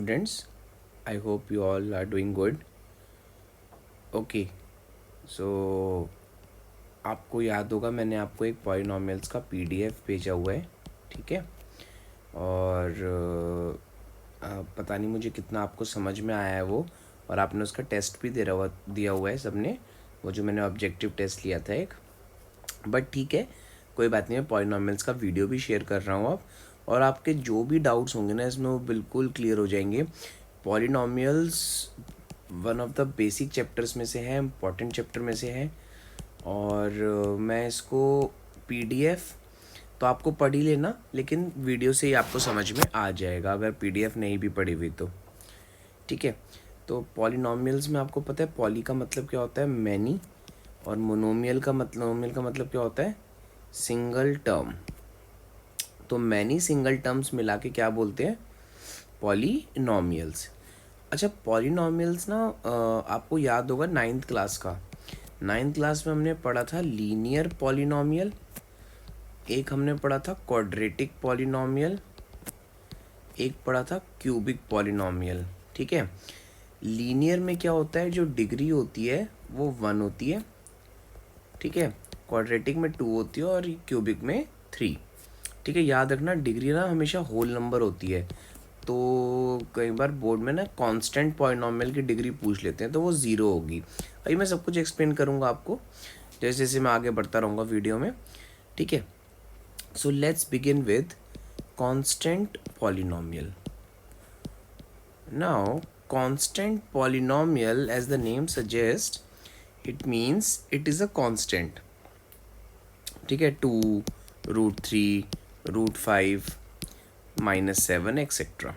Students, I hope you all are doing good. Okay, so आपको याद होगा मैंने आपको एक पॉलिनॉमियल्स का पीडीएफ भेजा हुआ है, ठीक है। और पता नहीं मुझे कितना आपको समझ में आया है वो, और आपने उसका टेस्ट भी दिया हुआ है सबने, वो जो मैंने ऑब्जेक्टिव टेस्ट लिया था एक। बट ठीक है, कोई बात नहीं, मैं पॉलिनॉमियल्स का वीडियो भी शेयर कर रहा हूँ अब, और आपके जो भी डाउट्स होंगे ना इसमें वो बिल्कुल क्लियर हो जाएंगे। Polynomials one of the basic chapters में से है, इम्पॉर्टेंट चैप्टर में से है। और मैं इसको पीडीएफ तो आपको पढ़ ही लेना, लेकिन वीडियो से ही आपको समझ में आ जाएगा अगर पीडीएफ नहीं भी पढ़ी हुई तो, ठीक है। तो पॉलिनॉमियल्स में आपको पता है पॉली का मतलब क्या होता है, मैनी, और मोनोमियल का मतलब क्या होता है, सिंगल टर्म। तो मैनी सिंगल टर्म्स मिला के क्या बोलते हैं, पॉलिनॉमियल्स। अच्छा, पॉलिनॉमियल्स ना आपको याद होगा नाइन्थ क्लास का, नाइन्थ क्लास में हमने पढ़ा था लीनियर पॉलिनॉमियल, एक हमने पढ़ा था क्वाड्रेटिक पॉलिनॉमियल, एक पढ़ा था क्यूबिक पॉलिनॉमियल, ठीक है। लीनियर में क्या होता है, जो डिग्री होती है वो 1 होती है, ठीक है। क्वाड्रेटिक में 2 होती है और क्यूबिक में 3, ठीक है। याद रखना डिग्री ना हमेशा होल नंबर होती है। तो कई बार बोर्ड में ना कांस्टेंट पॉलिनॉमियल की डिग्री पूछ लेते हैं तो वो 0 होगी। अभी मैं सब कुछ एक्सप्लेन करूँगा आपको जैसे जैसे मैं आगे बढ़ता रहूँगा वीडियो में, ठीक है। So let's begin with constant polynomial. Now constant polynomial as the name suggest, it means it is a constant, ठीक है। 2, √3, √5, -7 एक्सेट्रा,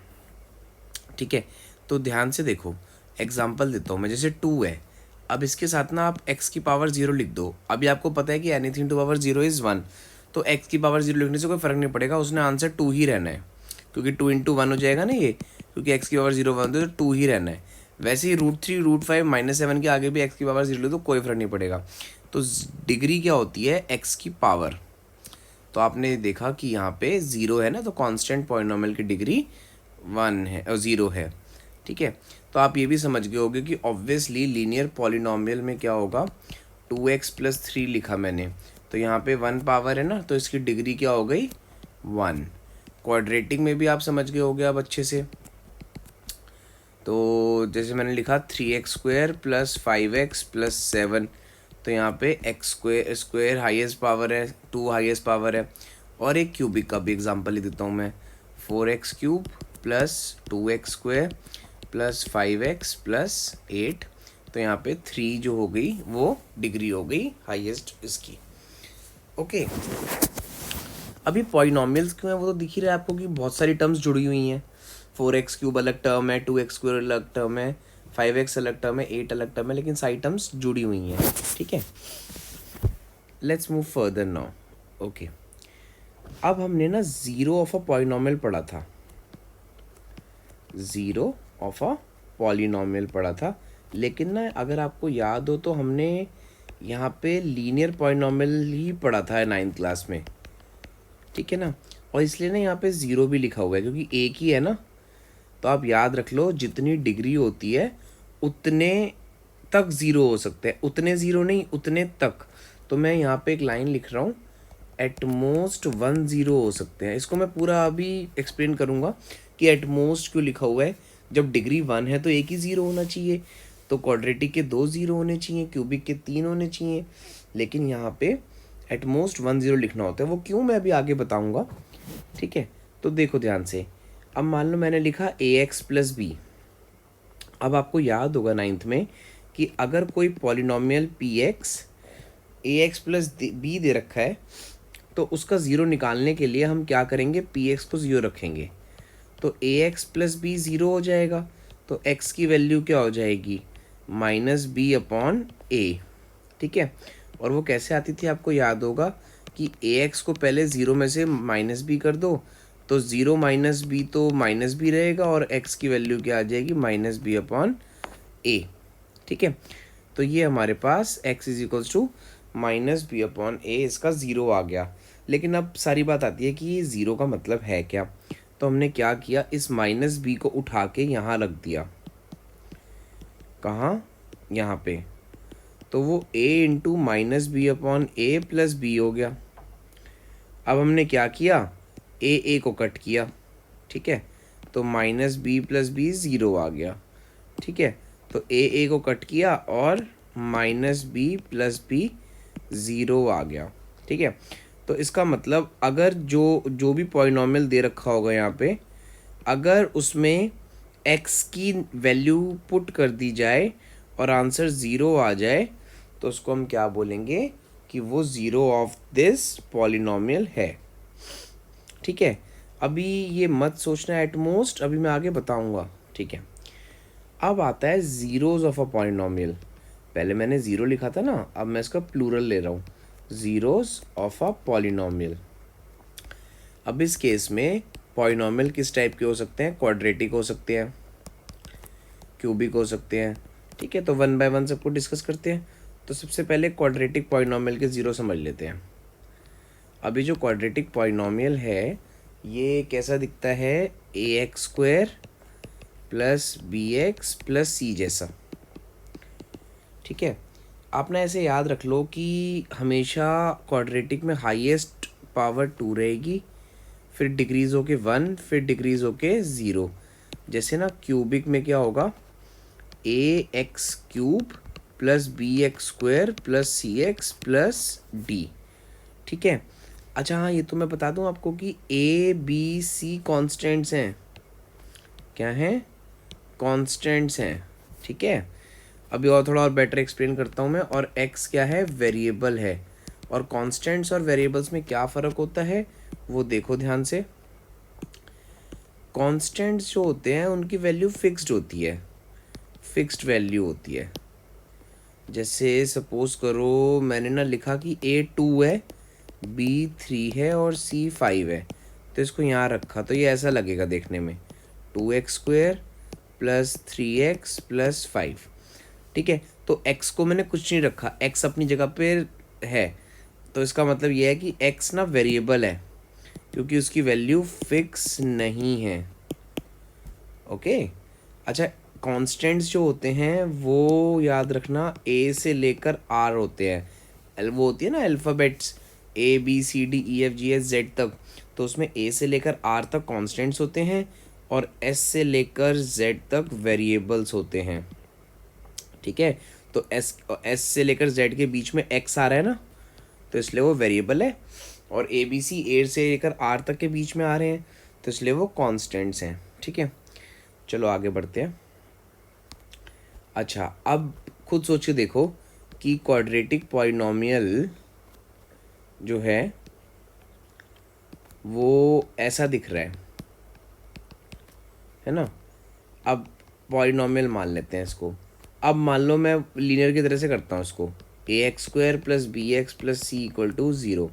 ठीक है। तो ध्यान से देखो, एग्जाम्पल देता हूँ मैं, जैसे 2 है, अब इसके साथ ना आप x की पावर 0 लिख दो। अभी आपको पता है कि एनीथिंग टू पावर 0 इज़ 1, तो x की पावर 0 लिखने से कोई फ़र्क नहीं पड़ेगा, उसने आंसर 2 ही रहना है, क्योंकि 2 × 1 हो जाएगा ना ये, क्योंकि x की पावर 0 1 तो 2 ही रहना है। वैसे ही √3, √5, -7 के आगे भी x की पावर 0 लिख दो, कोई फ़र्क नहीं पड़ेगा। तो डिग्री क्या होती है, x की पावर। तो आपने देखा कि यहाँ पे 0 है ना, तो कांस्टेंट पॉलिनॉमियल की डिग्री 1 है और 0 है, ठीक है। तो आप ये भी समझ गए होंगे कि ऑब्वियसली लीनियर पॉलिनॉमियल में क्या होगा, 2x + 3 लिखा मैंने, तो यहाँ पे 1 पावर है ना, तो इसकी डिग्री क्या हो गई, 1। क्वाड्रेटिक में भी आप समझ गए होंगे अब अच्छे से। तो जैसे मैंने लिखा 3x² + 5x + 7, तो यहाँ पे x² हाईएस्ट पावर है, 2 हाईएस्ट पावर है। और एक क्यूबिक का भी एग्जांपल ही देता हूँ मैं, 4x³ + 2x² + 5x + 8, तो यहाँ पे 3 जो हो गई वो डिग्री हो गई हाईएस्ट इसकी, ओके। अभी पॉलिनॉमियल्स क्यों है वो तो दिख ही रहा है आपको कि बहुत सारी टर्म्स जुड़ी हुई हैं। 4x³ अलग टर्म है, 2x² अलग टर्म है, 5x अलग टर्म है, 8 अलग टर्म है, लेकिन सारी टर्म्स जुड़ी हुई हैं, ठीक है। Let's move further now, okay. अब हमने ना ज़ीरो ऑफ अ पॉलिनॉमियल पढ़ा था, ज़ीरो ऑफ अ पॉलिनॉमियल पढ़ा था, लेकिन ना अगर आपको याद हो तो हमने यहाँ पे लीनियर पॉलिनॉमियल ही पढ़ा था नाइन्थ क्लास में, ठीक है ना। और इसलिए ना यहाँ पे 0 भी लिखा हुआ है क्योंकि एक ही है ना। तो आप याद रख लो, जितनी डिग्री होती है उतने तक 0 हो सकते हैं, उतने 0 नहीं, उतने तक। तो मैं यहाँ पे एक लाइन लिख रहा हूँ, एट मोस्ट 1 0 हो सकते हैं। इसको मैं पूरा अभी एक्सप्लेन करूँगा कि एट मोस्ट क्यों लिखा हुआ है। जब डिग्री 1 है तो एक ही 0 होना चाहिए, तो क्वाड्रेटिक के 2 0 होने चाहिए, क्यूबिक के 3 होने चाहिए, लेकिन यहाँ पे एट मोस्ट 1 0 लिखना होता है। वो क्यों मैं अभी आगे बताऊँगा, ठीक है। तो देखो ध्यान से, अब मान लो मैंने लिखा ax + b। अब आपको याद होगा नाइन्थ में कि अगर कोई पॉलिनॉमियल px ax + b दे रखा है तो उसका 0 निकालने के लिए हम क्या करेंगे, px को 0 रखेंगे, तो ax + b 0 हो जाएगा। तो x की वैल्यू क्या हो जाएगी, -b/a, ठीक है। और वो कैसे आती थी आपको याद होगा कि ax को पहले 0 में से -b कर दो, तो 0 - b तो -b रहेगा, और x की वैल्यू क्या आ जाएगी, -b/a, ठीक है। तो ये हमारे पास x = -b/a, इसका 0 आ गया। लेकिन अब सारी बात आती है कि ये 0 का मतलब है क्या। तो हमने क्या किया, इस माइनस बी को उठा के यहाँ रख दिया, कहाँ, यहाँ पे। तो वो a into minus b upon a plus b हो गया। अब हमने क्या किया, ए को कट किया, ठीक है, तो minus b plus b zero आ गया, ठीक है। तो ए को कट किया और minus b plus b zero आ गया, ठीक है। तो इसका मतलब अगर जो जो भी पॉलिनॉमियल दे रखा होगा यहाँ पे, अगर उसमें x की वैल्यू पुट कर दी जाए और आंसर ज़ीरो आ जाए, तो उसको हम क्या बोलेंगे कि वो ज़ीरो ऑफ दिस पॉलिनॉमियल है, ठीक है। अभी ये मत सोचना एट मोस्ट, अभी मैं आगे बताऊंगा, ठीक है। अब आता है ज़ीरोज़ ऑफ अ पॉलिनॉमियल। पहले मैंने ज़ीरो लिखा था ना, अब मैं इसका प्लूरल ले रहा हूँ, ज़ीरोज़ ऑफ अ पॉलिनॉमियल। अब इस केस में पॉलिनॉमियल किस टाइप के हो सकते हैं, क्वाड्रेटिक हो सकते हैं, क्यूबिक हो सकते हैं, ठीक है। तो वन बाय वन सबको डिस्कस करते हैं। तो सबसे पहले क्वाड्रेटिक पॉलिनॉमियल के ज़ीरो समझ लेते हैं। अभी जो क्वाड्रेटिक पॉलिनॉमियल है ये कैसा दिखता है, a x square plus b x plus c जैसा, ठीक है। आप ना ऐसे याद रख लो कि हमेशा क्वाड्रेटिक में हाईएस्ट पावर टू रहेगी, फिर डिक्रीज़ होके वन, फिर डिक्रीज़ होके ज़ीरो। जैसे ना क्यूबिक में क्या होगा, a x cube plus b x square plus c x plus d, ठीक है। अच्छा हाँ, ये तो मैं बता दूं आपको कि ए बी सी कॉन्स्टेंट्स हैं, क्या हैं, कॉन्स्टेंट्स हैं, ठीक है। अभी और थोड़ा और बेटर एक्सप्लेन करता हूँ मैं। और एक्स क्या है, वेरिएबल है। और कॉन्स्टेंट्स और वेरिएबल्स में क्या फ़र्क होता है वो देखो ध्यान से। कॉन्स्टेंट्स जो होते हैं उनकी वैल्यू फिक्स्ड होती है, फिक्स्ड वैल्यू होती है। जैसे सपोज करो मैंने ना लिखा कि ए टू है, बी थ्री है और सी फाइव है, तो इसको यहाँ रखा, तो ये ऐसा लगेगा देखने में, two x square plus three x plus five, ठीक है। तो x को मैंने कुछ नहीं रखा, x अपनी जगह पे है, तो इसका मतलब ये है कि x ना वेरिएबल है क्योंकि उसकी वैल्यू फिक्स नहीं है, ओके। अच्छा, कॉन्स्टेंट्स जो होते हैं वो याद रखना a से लेकर r होते हैं, वो होती है ना alphabets a b c d e f g h z तक, तो उसमें a से लेकर r तक कॉन्स्टेंट्स होते हैं और s से लेकर z तक वेरिएबल्स होते हैं, ठीक है। तो एस से लेकर जेड के बीच में एक्स आ रहा है ना, तो इसलिए वो वेरिएबल है। और ए बी सी ए से लेकर आर तक के बीच में आ रहे हैं, तो इसलिए वो कांस्टेंट्स हैं, ठीक है। चलो आगे बढ़ते हैं। अच्छा, अब खुद सोच के देखो कि क्वाड्रेटिक पॉलिनॉमियल जो है वो ऐसा दिख रहा है ना। अब पॉलिनॉमियल मान लेते हैं इसको। अब मान लो मैं लीनियर की तरह से करता हूँ इसको, a x square plus b x plus c equal to zero.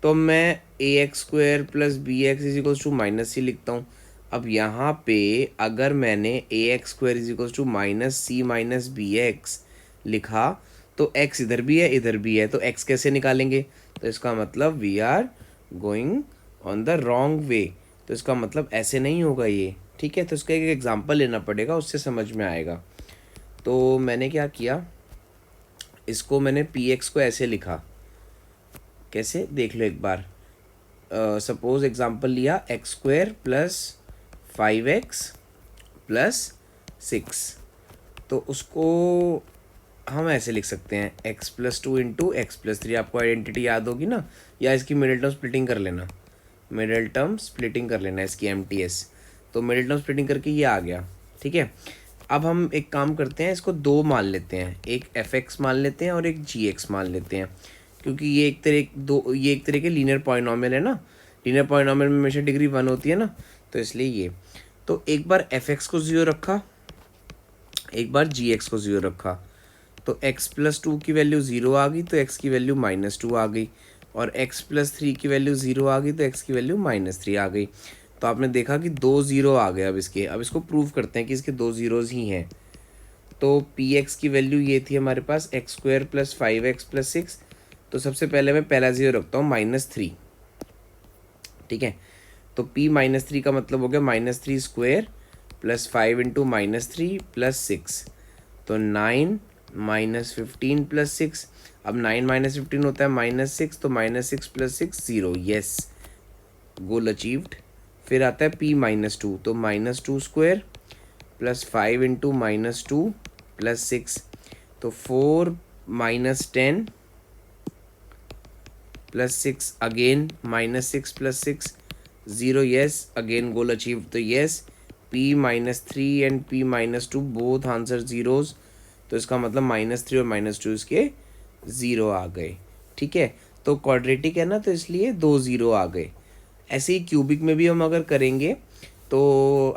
तो मैं a x square plus b x is equals to minus c लिखता हूँ। अब यहाँ पे अगर मैंने a x square is equals to minus c minus b x लिखा, तो एक्स इधर भी है इधर भी है, तो एक्स कैसे निकालेंगे, तो इसका मतलब we are going on the wrong way, तो इसका मतलब ऐसे नहीं होगा ये, ठीक है। तो इसका एक एग्जांपल लेना पड़ेगा, उससे समझ में आएगा। तो मैंने क्या किया, इसको मैंने पी एक्स को ऐसे लिखा, कैसे देख लो एक बार। सपोज एग्जांपल लिया x square plus five x plus six, तो उसको हम ऐसे लिख सकते हैं x plus two into x plus three. आपको आइडेंटिटी याद होगी ना, या इसकी मिडिल टर्म स्प्लिटिंग कर लेना, मिडिल टर्म स्प्लिटिंग कर लेना इसकी MTS। तो मिडिल टर्म स्प्लिटिंग करके ये आ गया, ठीक है। अब हम एक काम करते हैं, इसको दो मान लेते हैं, एक fx मान लेते हैं और एक gx मान लेते हैं, क्योंकि ये एक तरह के लीनियर पॉलिनॉमियल है ना। लीनियर पॉलिनॉमियल में हमेशा डिग्री वन होती है ना, तो इसलिए ये। तो एक बार fx को ज़ीरो रखा, एक बार gx को ज़ीरो रखा, तो x प्लस टू की वैल्यू ज़ीरो आ गई तो x की वैल्यू माइनस टू आ गई, और x प्लस थ्री की वैल्यू ज़ीरो आ गई तो x की वैल्यू माइनस थ्री आ गई। तो आपने देखा कि दो ज़ीरो आ गए। अब इसको प्रूव करते हैं कि इसके दो ज़ीरोज़ ही हैं। तो पी एक्स की वैल्यू ये थी हमारे पास x square plus five x plus six. तो सबसे पहले मैं पहला ज़ीरो रखता हूँ माइनस थ्री, ठीक है। तो p-3 का मतलब हो गया -3 स्क्वायर प्लस 5 इंटू -3 प्लस 6, तो 9 -15 प्लस 6। अब 9 -15 होता है -6, तो -6 प्लस 6 0। येस, गोल अचीव्ड। फिर आता है p-2, तो -2 स्क्वायर प्लस 5 इंटू -2 प्लस 6, तो 4 -10 plus 6 again -6 plus 6 0। Yes, again goal achieve. तो yes, p-3 and p-2 both answer zeros, तो इसका मतलब -3 और -2 इसके ज़ीरो आ गए। ठीक है, तो क्वाड्रेटिक है ना, तो इसलिए 2 ज़ीरो आ गए। ऐसे ही क्यूबिक में भी हम अगर करेंगे तो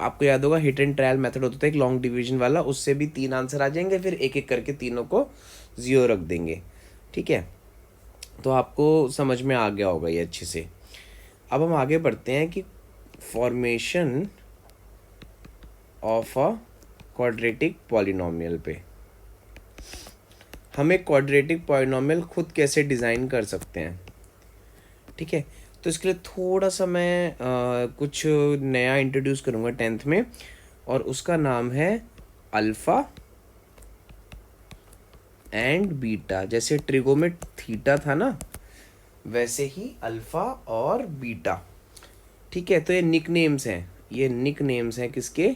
आपको याद होगा हिट एंड ट्रायल मेथड होता था एक लॉन्ग डिवीजन वाला, उससे भी 3 आंसर आ जाएंगे, फिर एक एक करके तीनों को 0 रख देंगे। ठीक है, तो आपको समझ में आ गया होगा ये अच्छे से। अब हम आगे बढ़ते हैं कि formation of a quadratic polynomial पे। हम एक क्वाड्रेटिक पॉलिनोमियल खुद कैसे डिज़ाइन कर सकते हैं। ठीक है, तो इसके लिए थोड़ा सा मैं कुछ नया इंट्रोड्यूस करूँगा 10th में, और उसका नाम है अल्फ़ा एंड बीटा। जैसे ट्रिगो में थीटा था ना, वैसे ही अल्फ़ा और बीटा। ठीक है, तो ये निक नेम्स हैं, ये निक नेम्स हैं किसके,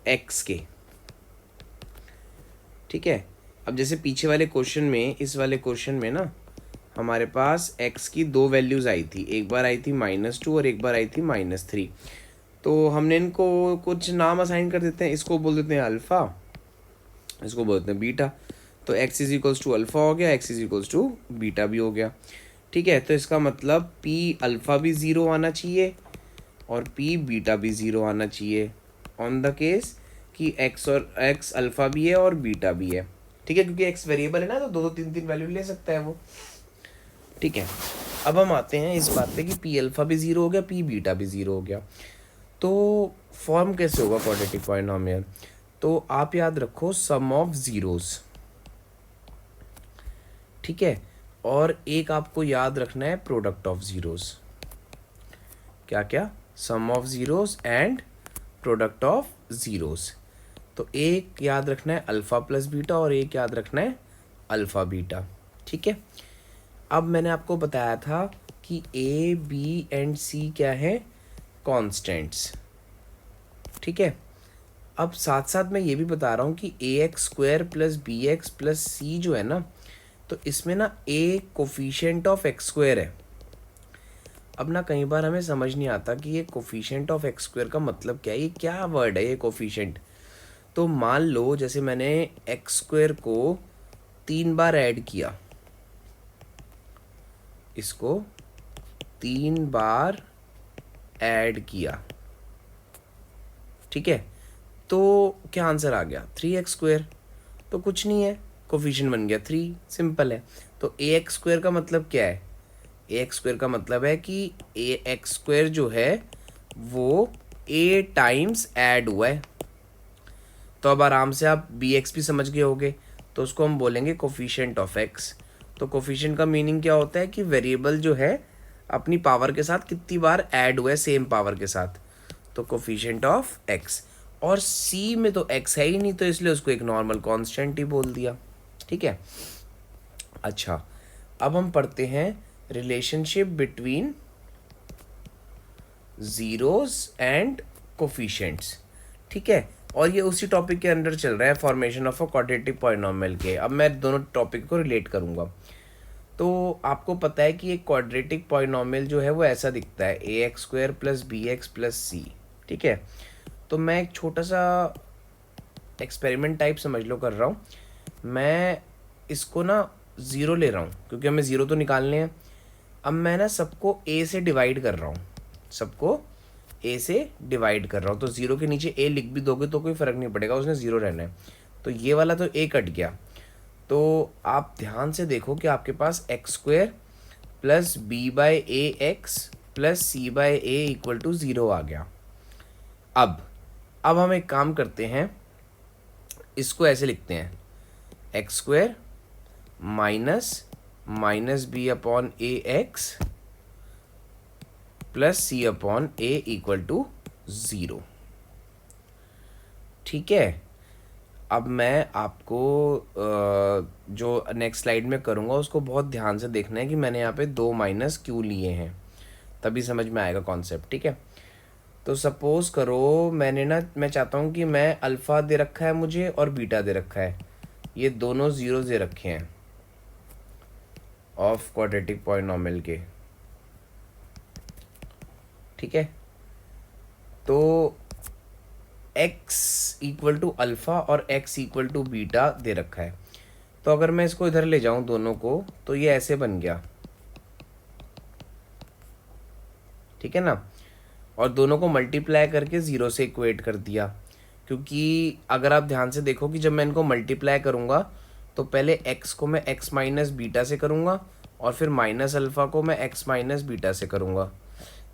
एक्स के। ठीक है, अब जैसे पीछे वाले क्वेश्चन में, इस वाले क्वेश्चन में ना हमारे पास x की दो वैल्यूज़ आई थी, एक बार आई थी -2 और एक बार आई थी -3। तो हमने इनको कुछ नाम असाइन कर देते हैं, इसको बोल देते हैं अल्फ़ा, इसको बोल देते हैं बीटा। तो x is equals to alpha हो गया, x is equals to beta भी हो गया। ठीक है, तो इसका मतलब p अल्फ़ा भी ज़ीरो आना चाहिए और p बीटा भी ज़ीरो आना चाहिए, ऑन द केस कि x अल्फ़ा भी है और बीटा भी है। ठीक है, क्योंकि x वेरिएबल है ना, तो दो दो तीन तीन वैल्यू ले सकता है वो। ठीक है, अब हम आते हैं इस बात पे कि p अल्फ़ा भी ज़ीरो हो गया, p बीटा भी ज़ीरो हो गया, तो फॉर्म कैसे होगा क्वाड्रेटिक पॉलिनोमियल। तो आप याद रखो सम ऑफ ज़ीरोज़। ठीक है, और एक आपको याद रखना है प्रोडक्ट ऑफ ज़ीरोज़। क्या क्या, sum of zeros and product of zeros. तो एक याद रखना है अल्फ़ा प्लस बीटा और एक याद रखना है अल्फ़ा बीटा। ठीक है, अब मैंने आपको बताया था कि ए बी एंड सी क्या है, कॉन्स्टेंट्स। ठीक है, अब साथ साथ मैं ये भी बता रहा हूँ कि a x square plus b x plus c जो है ना, तो इसमें ना a coefficient of x square है। अब ना कई बार हमें समझ नहीं आता कि ये कोफिशिएंट ऑफ एक्स स्क्वायर का मतलब क्या है, ये क्या वर्ड है ये कोफिशिएंट। तो मान लो जैसे मैंने एक्स स्क्वायर को 3 बार ऐड किया, इसको 3 बार ऐड किया, ठीक है, तो क्या आंसर आ गया 3x स्क्वायर। तो कुछ नहीं है, कोफिशिएंट बन गया 3, सिंपल है। तो ए एक्स स्क्वायर का मतलब क्या है, ए एक्स स्क्वायर का मतलब है कि ए एक्स स्क्वायर जो है वो ए टाइम्स ऐड हुआ है। तो अब आराम से आप बी एक्स भी समझ गए होगे, तो उसको हम बोलेंगे कोफिशिएंट ऑफ एक्स। तो कोफिशिएंट का मीनिंग क्या होता है कि वेरिएबल जो है अपनी पावर के साथ कितनी बार ऐड हुआ है सेम पावर के साथ, तो कोफिशिएंट ऑफ एक्स। और सी में तो एक्स है ही नहीं, तो इसलिए उसको एक नॉर्मल कांस्टेंट ही बोल दिया। ठीक है, अच्छा, अब हम पढ़ते हैं relationship between zeros and coefficients. ठीक है, और ये उसी टॉपिक के अंदर चल रहा है, formation of a quadratic polynomial के। अब मैं दोनों टॉपिक को रिलेट करूँगा। तो आपको पता है कि एक क्वाड्रेटिक पॉलिनोमियल जो है वो ऐसा दिखता है, a x square plus b x plus c. ठीक है, तो मैं एक छोटा सा एक्सपेरिमेंट टाइप समझ लो कर रहा हूँ। मैं इसको ना ज़ीरो ले रहा हूँ क्योंकि हमें ज़ीरो तो निकालने हैं। अब मैं ना सबको ए से डिवाइड कर रहा हूँ, सबको ए से डिवाइड कर रहा हूँ। तो ज़ीरो के नीचे ए लिख भी दोगे तो कोई फ़र्क नहीं पड़ेगा, उसने ज़ीरो रहना है। तो ये वाला तो ए कट गया। तो आप ध्यान से देखो कि आपके पास x square plus b by a x plus c by a equal to zero आ गया। अब हम एक काम करते हैं, इसको ऐसे लिखते हैं, x square minus b upon a x plus c upon a equal to 0। ठीक है, अब मैं आपको जो नेक्स्ट स्लाइड में करूँगा उसको बहुत ध्यान से देखना है कि मैंने यहाँ पे 2 माइनस क्यों लिए हैं, तभी समझ में आएगा कॉन्सेप्ट। ठीक है, तो सपोज करो मैं चाहता हूँ कि मैं अल्फ़ा दे रखा है मुझे और बीटा दे रखा है, ये दोनों ज़ीरो दे रखे हैं ऑफ क्वाड्रेटिक पॉलिनॉमियल के। ठीक है, तो x इक्वल टू अल्फ़ा और x इक्वल टू बीटा दे रखा है, तो अगर मैं इसको इधर ले जाऊं दोनों को, तो ये ऐसे बन गया। ठीक है ना, और दोनों को मल्टीप्लाई करके ज़ीरो से इक्वेट कर दिया, क्योंकि अगर आप ध्यान से देखो कि जब मैं इनको मल्टीप्लाई करूँगा तो पहले x को मैं x माइनस बीटा से करूँगा और फिर माइनस अल्फ़ा को मैं x माइनस बीटा से करूँगा,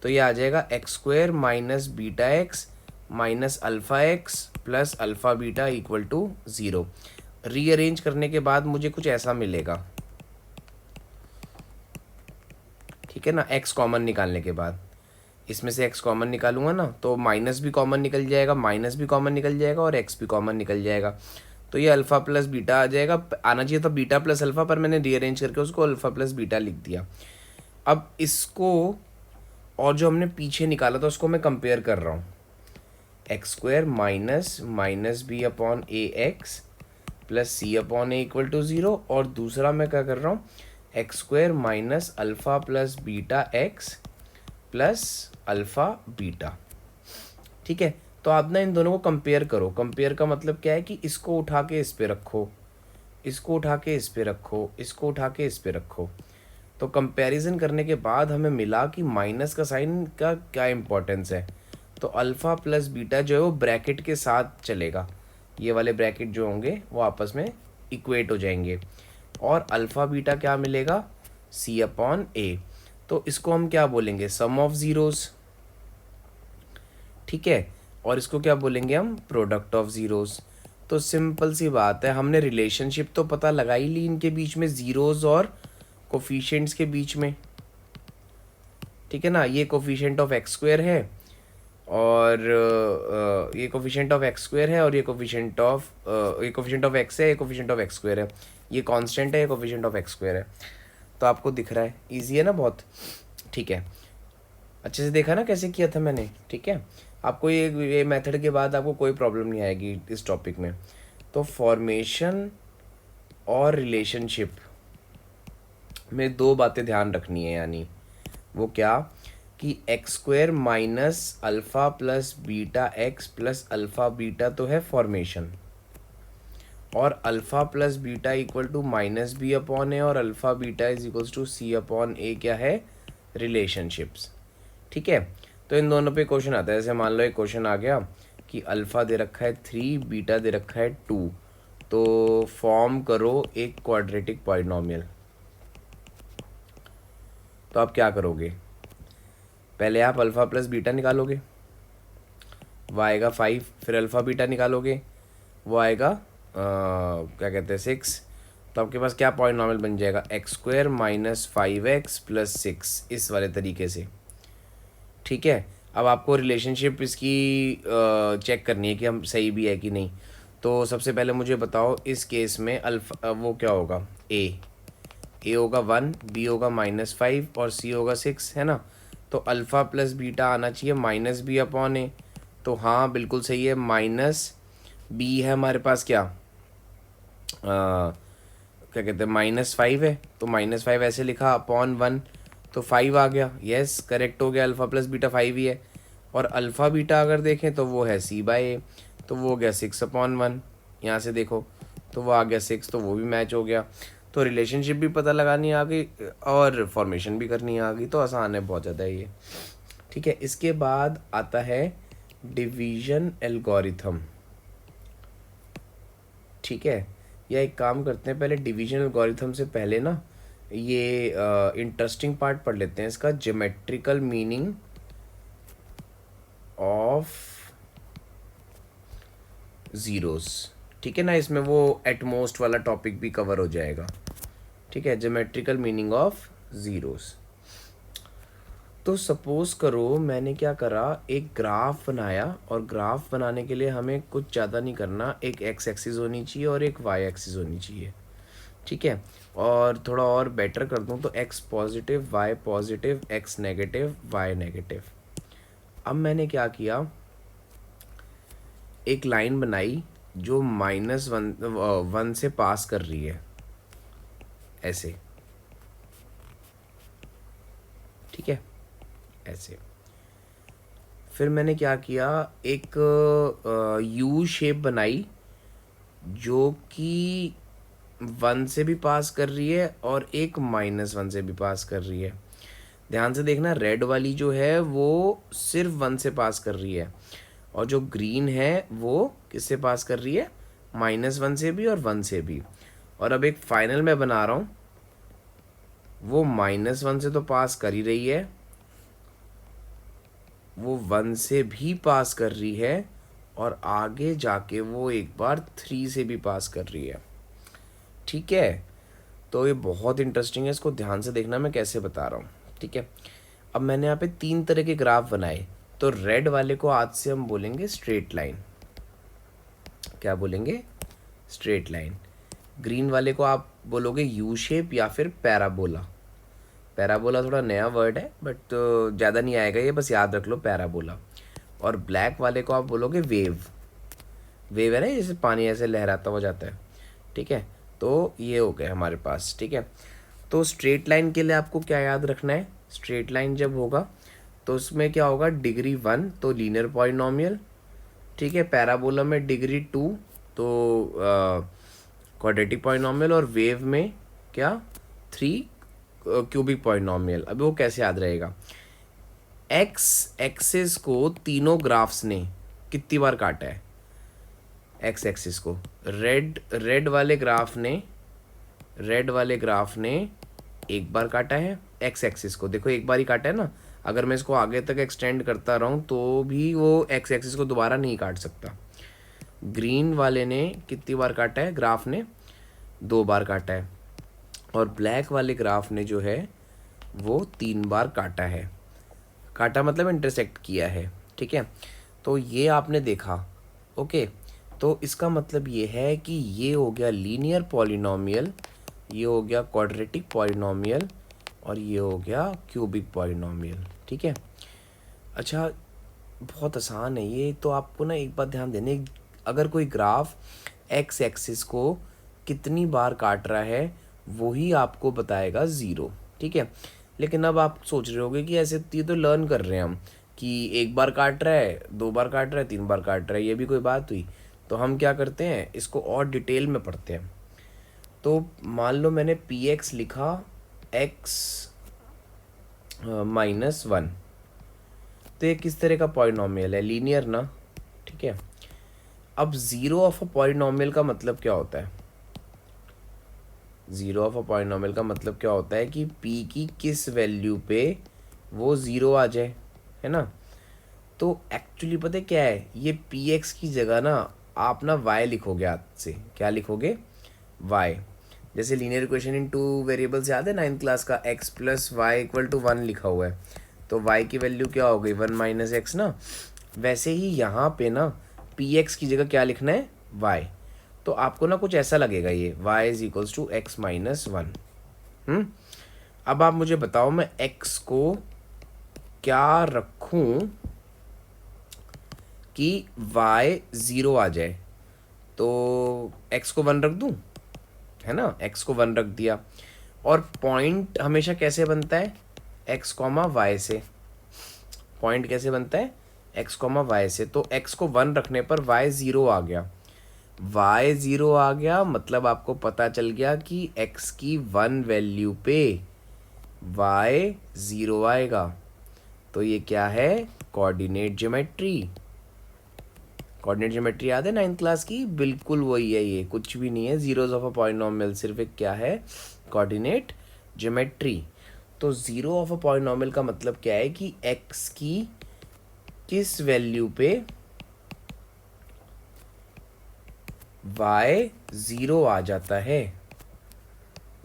तो ये आ जाएगा x square minus beta x minus alpha x plus alpha beta equal to 0। Rearrange करने के बाद मुझे कुछ ऐसा मिलेगा। ठीक है ना, x कॉमन निकालने के बाद इसमें से x कॉमन निकालूंगा ना, तो माइनस भी कॉमन निकल जाएगा, माइनस भी कॉमन निकल जाएगा और x भी कॉमन निकल जाएगा, तो ये अल्फ़ा प्लस बीटा आ जाएगा। आना चाहिए था बीटा प्लस अल्फ़ा, पर मैंने रीअरेंज करके उसको अल्फ़ा प्लस बीटा लिख दिया। अब इसको और जो हमने पीछे निकाला था उसको मैं कंपेयर कर रहा हूँ, x square minus minus b upon a x plus c upon a equal to 0, और दूसरा मैं क्या कर रहा हूँ, x square minus alpha plus beta x plus alpha beta. ठीक है, तो आप ना इन दोनों को कंपेयर करो। कंपेयर का मतलब क्या है कि इसको उठा के इस पे रखो, इसको उठा के इस पे रखो, इसको उठा के इस पे रखो। तो कंपैरिजन करने के बाद हमें मिला कि माइनस का साइन का क्या इम्पोर्टेंस है, तो अल्फ़ा प्लस बीटा जो है वो ब्रैकेट के साथ चलेगा, ये वाले ब्रैकेट जो होंगे वो आपस में इक्वेट हो जाएंगे, और अल्फ़ा बीटा क्या मिलेगा, सी अपॉन ए। तो इसको हम क्या बोलेंगे, सम ऑफ ज़ीरोज़। ठीक है, और इसको क्या बोलेंगे हम, प्रोडक्ट ऑफ ज़ीरोज़। तो सिंपल सी बात है, हमने रिलेशनशिप तो पता लगा ही ली इनके बीच में, ज़ीरोज़ और कोफिशिएंट्स के बीच में। ठीक है ना, ये कोफिशिएंट ऑफ एक्स स्क्वायर है और ये कोफिशिएंट ऑफ एक्स स्क्वायर है, और ये कोफिशिएंट ऑफ एक्स है, ये कोफिशिएंट ऑफ एक्स स्क्वायर है, ये कांस्टेंट है, ये कोफिशिएंट ऑफ एक्स स्क्वायर है। तो आपको दिख रहा है, इजी है ना बहुत। ठीक है, अच्छे से देखा ना कैसे किया था मैंने। ठीक है, आपको ये मेथड के बाद आपको कोई प्रॉब्लम नहीं आएगी इस टॉपिक में। तो फॉर्मेशन और रिलेशनशिप में दो बातें ध्यान रखनी है, यानी वो क्या, कि x square minus alpha plus beta x plus alpha beta तो है फॉर्मेशन, और alpha plus beta equal to minus b upon a और alpha beta is equals to c upon a क्या है, रिलेशनशिप्स। ठीक है, तो इन दोनों पे क्वेश्चन आता है। जैसे मान लो एक क्वेश्चन आ गया कि अल्फ़ा दे रखा है 3, बीटा दे रखा है 2, तो फॉर्म करो एक क्वाड्रेटिक पॉलिनॉमियल। तो आप क्या करोगे, पहले आप अल्फ़ा प्लस बीटा निकालोगे, वो आएगा 5, फिर अल्फ़ा बीटा निकालोगे, वो आएगा क्या कहते हैं 6। तो आपके पास क्या पॉलिनॉमियल बन जाएगा, x square minus 5x plus 6, इस वाले तरीके से। ठीक है, अब आपको रिलेशनशिप इसकी चेक करनी है कि हम सही भी है कि नहीं। तो सबसे पहले मुझे बताओ इस केस में अल्फ़ा वो क्या होगा, ए होगा 1, बी होगा -5 और सी होगा 6, है ना। तो अल्फ़ा प्लस बीटा आना चाहिए माइनस बी अपॉन ए। तो हाँ बिल्कुल सही है, माइनस बी है हमारे पास क्या, क्या कहते हैं -5 है, तो -5 ऐसे लिखा अपॉन 1, तो 5 आ गया। यस करेक्ट हो गया, अल्फ़ा प्लस बीटा 5 ही है। और अल्फ़ा बीटा अगर देखें तो वो है सी बाय ए, तो वो हो गया 6 अपॉन 1। यहाँ से देखो तो वो आ गया 6, तो वो भी मैच हो गया। तो रिलेशनशिप भी पता लगानी आ गई और फॉर्मेशन भी करनी आ गई, तो आसान है बहुत ज़्यादा ये। ठीक है, इसके बाद आता है डिवीजन एल्गोरिथम। ठीक है, या एक काम करते हैं, पहले डिवीजन एल्गोरिथम से पहले ना ये इंटरेस्टिंग पार्ट पढ़ लेते हैं इसका, ज्योमेट्रिकल मीनिंग ऑफ ज़ीरोस। ठीक है ना, इसमें वो एटमोस्ट वाला टॉपिक भी कवर हो जाएगा। ठीक है, ज्योमेट्रिकल मीनिंग ऑफ ज़ीरोस। तो सपोज़ करो मैंने क्या करा, एक ग्राफ बनाया, और ग्राफ बनाने के लिए हमें कुछ ज़्यादा नहीं करना, एक एक्स एक्सिस होनी चाहिए और एक वाई एक्सिस होनी चाहिए, ठीक है। और थोड़ा और बेटर कर दूँ तो x positive, y positive, x negative, y negative. अब मैंने क्या किया, एक लाइन बनाई जो -1 से पास कर रही है, ऐसे, ठीक है, ऐसे। फिर मैंने क्या किया, एक यू शेप बनाई जो कि 1 से भी पास कर रही है और एक -1 से भी पास कर रही है। ध्यान से देखना, रेड वाली जो है वो सिर्फ 1 से पास कर रही है, और जो ग्रीन है वो किससे पास कर रही है, -1 से भी और 1 से भी। और अब एक फाइनल मैं बना रहा हूँ, वो -1 से तो पास कर ही रही है, वो 1 से भी पास कर रही है, और आगे जाके वो एक बार 3 से भी पास कर रही है, ठीक है। तो ये बहुत इंटरेस्टिंग है, इसको ध्यान से देखना मैं कैसे बता रहा हूँ, ठीक है। अब मैंने यहाँ पे 3 तरह के ग्राफ बनाए। तो रेड वाले को आज से हम बोलेंगे स्ट्रेट लाइन। क्या बोलेंगे? Straight line. ग्रीन वाले को आप बोलोगे यू शेप या फिर पैराबोला। पैराबोला थोड़ा नया वर्ड है, बट ज़्यादा नहीं आएगा ये, बस याद रख लो पैराबोला। और ब्लैक वाले को आप बोलोगे वेव। वेव है ना, जैसे पानी ऐसे लहराता हुआ जाता है, ठीक है। तो ये हो गया हमारे पास, ठीक है। तो स्ट्रेट लाइन के लिए आपको क्या याद रखना है, स्ट्रेट लाइन जब होगा तो उसमें क्या होगा, डिग्री 1 तो लीनियर पॉलिनोमियल, ठीक है। पैराबोला में डिग्री 2 तो क्वाड्रेटिक पॉलिनोमियल, और वेव में क्या 3 क्यूबिक पॉलिनोमियल। अभी वो कैसे याद रहेगा, एक्स एक्सिस को तीनों ग्राफ्स ने कितनी बार काटा है, एक्स एक्सिस को रेड वाले ग्राफ ने एक बार काटा है एक्स एक्सिस को, देखो एक बार ही काटा है ना। अगर मैं इसको आगे तक एक्सटेंड करता रहूँ तो भी वो एक्स एक्सिस को दोबारा नहीं काट सकता। ग्रीन वाले ने कितनी बार काटा है, ग्राफ ने 2 बार काटा है, और ब्लैक वाले ग्राफ ने जो है वो 3 बार काटा है। काटा मतलब इंटरसेक्ट किया है, ठीक है। तो ये आपने देखा, ओके। तो इसका मतलब ये है कि ये हो गया लीनियर पॉलिनोमियल, ये हो गया क्वाड्रेटिक पॉलिनोमियल, और ये हो गया क्यूबिक पॉलिनोमियल, ठीक है। अच्छा, बहुत आसान है ये तो, आपको ना एक बात ध्यान देने, अगर कोई ग्राफ एक्स एक्सिस को कितनी बार काट रहा है वही आपको बताएगा 0, ठीक है। लेकिन अब आप सोच रहे होगे कि ऐसे ये तो लर्न कर रहे हैं हम कि 1 बार काट रहा है, 2 बार काट रहा है, 3 बार काट रहा है, ये भी कोई बात हुई। तो हम क्या करते हैं, इसको और डिटेल में पढ़ते हैं। तो मान लो मैंने पी एक्स लिखा x -1, तो ये किस तरह का पॉलिनोमियल है, लीनियर ना, ठीक है। अब ज़ीरो ऑफ अ पॉलिनोमियल का मतलब क्या होता है, ज़ीरो ऑफ अ पॉलिनोमियल का मतलब क्या होता है कि p की किस वैल्यू पे वो ज़ीरो आ जाए, है ना। तो एक्चुअली पता है क्या है, ये पी एक्स की जगह ना आप ना y लिखोगे, हाथ से क्या लिखोगे, y। जैसे लीनियर इक्वेशन इन 2 वेरिएबल्स याद है 9th क्लास का, x + y = 1 लिखा हुआ है, तो y की वैल्यू क्या हो गई, 1 - x ना। वैसे ही यहाँ पे ना पी एक्स की जगह क्या लिखना है, y। तो आपको ना कुछ ऐसा लगेगा, ये y = x - 1। अब आप मुझे बताओ मैं x को क्या रखूं कि y 0 आ जाए। तो x को 1 रख दूं, है ना, x को 1 रख दिया। और पॉइंट हमेशा कैसे बनता है, x, y से। पॉइंट कैसे बनता है, x, y से। तो x को 1 रखने पर y 0 आ गया, y 0 आ गया, मतलब आपको पता चल गया कि x की 1 वैल्यू पे y 0 आएगा। तो ये क्या है, कोऑर्डिनेट ज्योमेट्री। कोऑर्डिनेट ज्योमेट्री याद है 9th क्लास की, बिल्कुल वही है, ये कुछ भी नहीं है जीरोज ऑफ अ पॉलिनोमियल, सिर्फ एक क्या है, कोऑर्डिनेट ज्योमेट्री। तो ज़ीरो ऑफ अ पॉलिनोमियल का मतलब क्या है कि x की किस वैल्यू पे y 0 आ जाता है,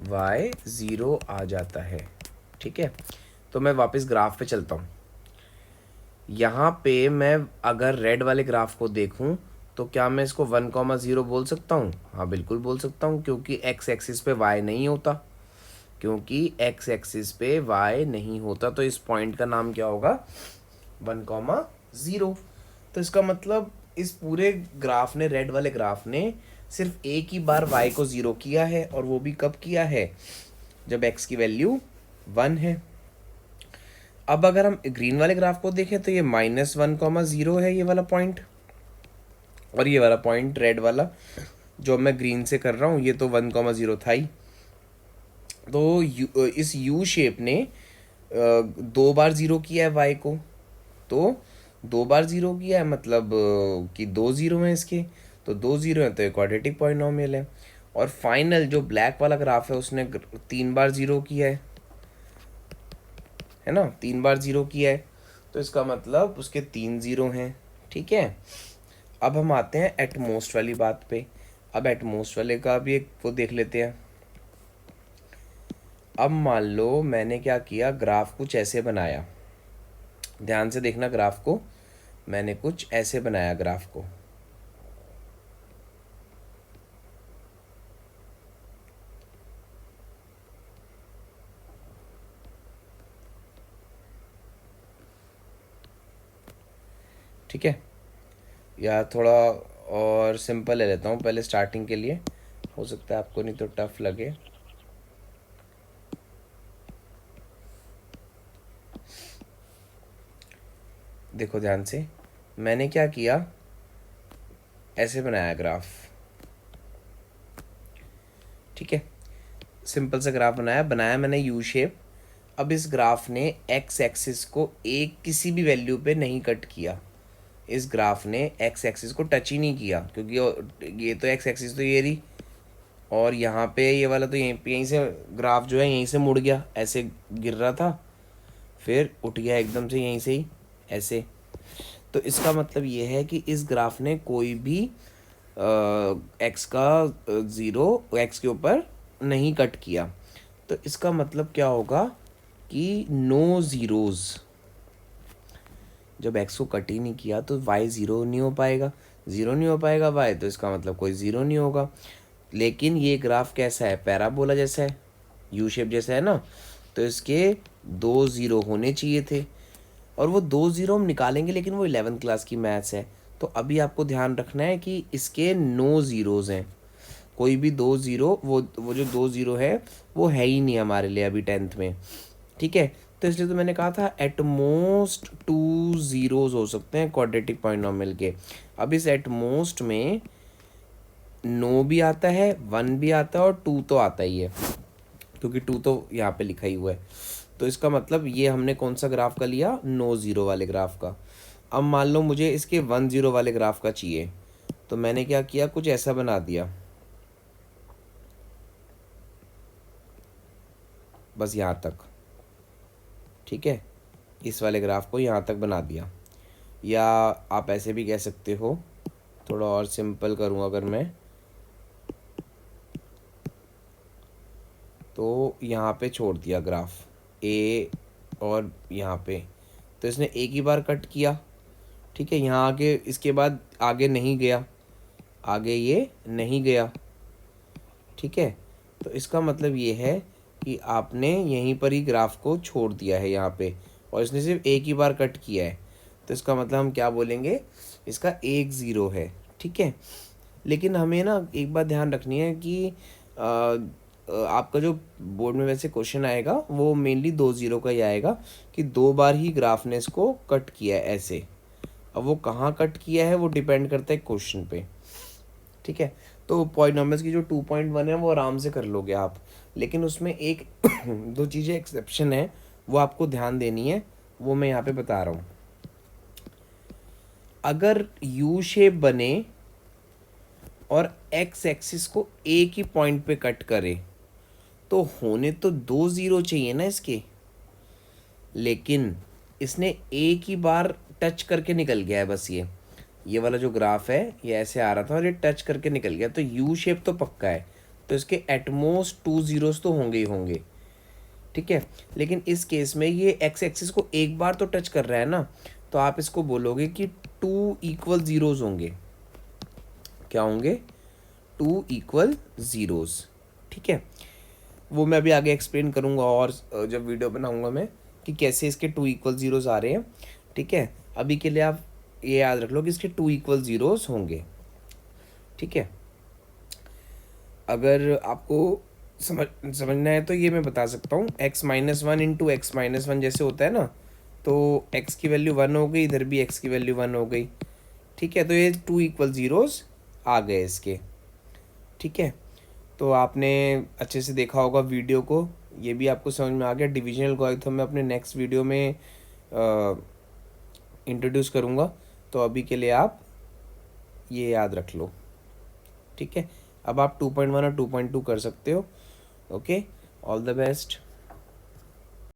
y 0 आ जाता है, ठीक है। तो मैं वापस ग्राफ पे चलता हूँ। यहाँ पे मैं अगर रेड वाले ग्राफ को देखूँ तो क्या मैं इसको 1,0 बोल सकता हूँ? हाँ बिल्कुल बोल सकता हूँ, क्योंकि एक्स एक्सिस पे वाई नहीं होता, क्योंकि एक्स एक्सिस पे वाई नहीं होता, तो इस पॉइंट का नाम क्या होगा? 1,0। तो इसका मतलब इस पूरे ग्राफ ने, रेड वाले ग्राफ ने सिर्फ एक ही बार वाई को 0 किया है, और वो भी कब किया है? जब एक्स की वैल्यू 1 है। अब अगर हम ग्रीन वाले ग्राफ को देखें तो ये -1,0 है ये वाला पॉइंट, और ये वाला पॉइंट रेड वाला जो मैं ग्रीन से कर रहा हूँ ये तो 1,0 था ही। तो इस यू शेप ने 2 बार 0 किया है वाई को, तो 2 बार 0 किया है मतलब कि 2 0 हैं इसके, तो 2 0 हैं तो एक क्वाड्रेटिक पॉलिनोमियल है। और फाइनल जो ब्लैक वाला ग्राफ है उसने 3 बार 0 किया है ना, 3 बार 0 किया है, तो इसका मतलब उसके 3 0 हैं। ठीक है, अब हम आते हैं एटमोस्ट वाली बात पे। अब एटमोस्ट वाले का भी एक वो देख लेते हैं। अब मान लो मैंने क्या किया, ग्राफ कुछ ऐसे बनाया, ध्यान से देखना ग्राफ को, मैंने कुछ ऐसे बनाया ग्राफ को। ठीक है, या थोड़ा और सिंपल ले लेता हूँ पहले स्टार्टिंग के लिए, हो सकता है आपको नहीं तो टफ लगे। देखो ध्यान से, मैंने क्या किया, ऐसे बनाया ग्राफ। ठीक है, सिंपल सा ग्राफ बनाया मैंने यू शेप। अब इस ग्राफ ने एक्स एक्सिस को एक किसी भी वैल्यू पे नहीं कट किया, इस ग्राफ ने एक्स एक्सिस को टच ही नहीं किया, क्योंकि ये तो एक्स एक्सिस तो ये रही, और यहाँ पे ये वाला तो यहीं से ग्राफ जो है यहीं से मुड़ गया, ऐसे गिर रहा था फिर उठ गया एकदम से यहीं से ही ऐसे। तो इसका मतलब ये है कि इस ग्राफ ने कोई भी एक्स का 0 एक्स के ऊपर नहीं कट किया। तो इसका मतलब क्या होगा कि नो ज़ीरोज़, जब एक्स को कट ही नहीं किया तो वाई 0 नहीं हो पाएगा, 0 नहीं हो पाएगा वाई, तो इसका मतलब कोई 0 नहीं होगा। लेकिन ये ग्राफ कैसा है, पैराबोला जैसा है, यू शेप जैसा है ना, तो इसके 2 0 होने चाहिए थे, और वो 2 0 हम निकालेंगे, लेकिन वो 11th क्लास की मैथ्स है। तो अभी आपको ध्यान रखना है कि इसके नो ज़ीरोज़ हैं, कोई भी 2 0, वो जो 2 0 है वो है ही नहीं हमारे लिए अभी 10th में। ठीक है, तो इसलिए तो मैंने कहा था एटमोस्ट 2 ज़ीरोज़ हो सकते हैं क्वाड्रेटिक पॉलिनोमियल के। अब इस एटमोस्ट में नो भी आता है, 1 भी आता है, और 2 तो आता ही है, क्योंकि 2 तो यहाँ पे लिखा ही हुआ है। तो इसका मतलब ये हमने कौन सा ग्राफ का लिया, नो ज़ीरो वाले ग्राफ का। अब मान लो मुझे इसके 1 0 वाले ग्राफ का चाहिए, तो मैंने क्या किया, कुछ ऐसा बना दिया, बस यहाँ तक। ठीक है, इस वाले ग्राफ को यहाँ तक बना दिया, या आप ऐसे भी कह सकते हो, थोड़ा और सिंपल करूँ अगर मैं, तो यहाँ पे छोड़ दिया ग्राफ ए, और यहाँ पे तो इसने एक ही बार कट किया। ठीक है, यहाँ आगे इसके बाद आगे नहीं गया, आगे ये नहीं गया। ठीक है, तो इसका मतलब ये है कि आपने यहीं पर ही ग्राफ को छोड़ दिया है यहाँ पे, और इसने सिर्फ एक ही बार कट किया है, तो इसका मतलब हम क्या बोलेंगे, इसका 1 0 है। ठीक है, लेकिन हमें ना एक बात ध्यान रखनी है कि आपका जो बोर्ड में वैसे क्वेश्चन आएगा वो मेनली 2 0 का ही आएगा, कि 2 बार ही ग्राफ ने इसको कट किया है ऐसे। अब वो कहाँ कट किया है वो डिपेंड करता है क्वेश्चन पे। ठीक है, तो पॉलिनोमियल्स की जो 2.1 है वो आराम से कर लोगे आप, लेकिन उसमें एक दो चीज़ें एक्सेप्शन है, वो आपको ध्यान देनी है, वो मैं यहाँ पे बता रहा हूँ। अगर यू शेप बने और एक्स एक्सिस को एक ही पॉइंट पे कट करे, तो होने तो 2 0 चाहिए ना इसके, लेकिन इसने एक ही बार टच करके निकल गया है बस। ये वाला जो ग्राफ है ये ऐसे आ रहा था और ये टच करके निकल गया, तो यू शेप तो पक्का है, तो इसके एटमोस्ट 2 0s तो होंगे ही होंगे। ठीक है। लेकिन इस केस में ये एक्स एक्सिस को एक बार तो टच कर रहा है ना, तो आप इसको बोलोगे कि टू इक्वल ज़ीरोज़ होंगे। क्या होंगे? Two equal zeros. ठीक है, वो मैं अभी आगे एक्सप्लेन करूँगा और जब वीडियो बनाऊँगा मैं कि कैसे इसके टू इक्वल ज़ीरोज़ आ रहे हैं। ठीक है, अभी के लिए आप ये याद रख लो कि इसके टू इक्वल ज़ीरोज़ होंगे। ठीक है, अगर आपको समझना है तो ये मैं बता सकता हूँ, x minus one into x minus one जैसे होता है ना, तो एक्स की वैल्यू वन हो गई, इधर भी एक्स की वैल्यू वन हो गई। ठीक है, तो ये टू इक्वल ज़ीरोज़ आ गए इसके। ठीक है, तो आपने अच्छे से देखा होगा वीडियो को, ये भी आपको समझ में आ गया। डिविजनल लॉगरिथम मैं अपने नेक्स्ट वीडियो में इंट्रोड्यूस करूँगा, तो अभी के लिए आप ये याद रख लो। ठीक है, अब आप 2.1 और 2.2 कर सकते हो। Okay, all the best.